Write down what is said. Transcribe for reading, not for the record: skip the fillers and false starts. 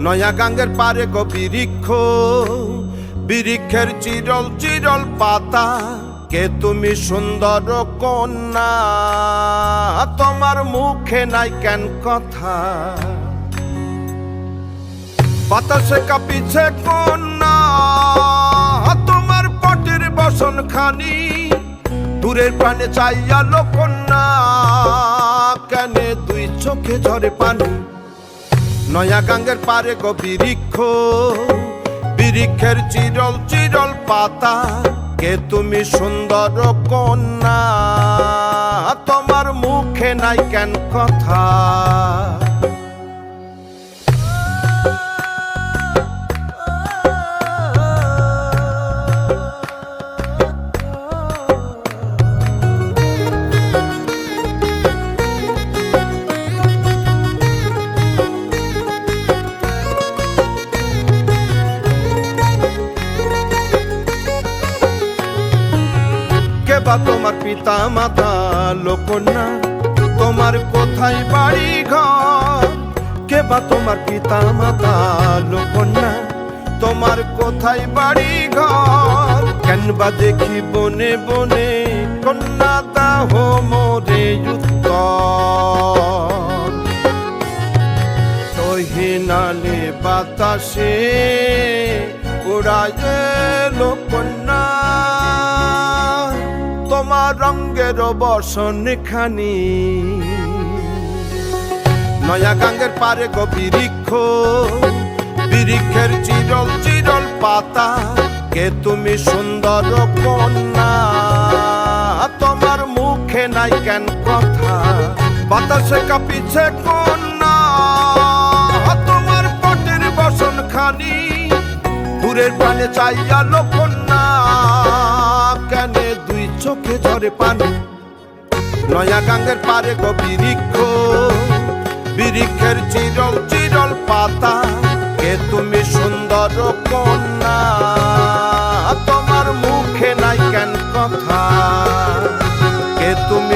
নয়া গাঙ্গের পারে গো বৃক্ষ, বৃক্ষের চিরল চিরল পাতা। কে তুমি সুন্দর কন্যা, তোমার মুখে নাই কেন কথা? বাতাসে কাঁপিছে কন্যা, তোমার পটের বসন খানি। দূরের প্রাণে চাইয়ালো কন্যা, কেনে দুই চোখে ঝরে পানি। নয়া গাঙ্গের পারে গো বৃক্ষ, বৃক্ষের চিরল চিরল পাতা। কে তুমি সুন্দর কন্যা, তোমার মুখে নাই কেন কথা? বা তোমার পিতা মাতা লোকন্যা, তোমার কোথায় বাড়ি ঘর? কে বা তোমার পিতা মাতা লোকন্যা, তোমার কোথায় বাড়ি ঘর? কেন বা দেখি বনে বনে কন্যা দাহ মোরে উত্তর। সহিনালে বাতাসে উড়ায় লোকন্যা, তোমার রঙের বসন খানি। নয়া গাঙ্গের পারে গো বৃক্ষ, বৃক্ষের চিরল চিরল পাতা। কে তুমি সুন্দর কন্যা, তোমার মুখে নাই কেন কথা? বাতাসে কাঁপিছে কন্যা, তোমার পটের বসন খানি। দূরের প্রাণে চাইয়ালো কন্যা, কেনে দুই চোখে ঝরে পানি। নয়া গাঙ্গের পারে গো বৃক্ষ, বৃক্ষের চিরল চিরল পাতা। কে তুমি সুন্দর কন্যা, তোমার মুখে নাই কেন কথা? কে তুমি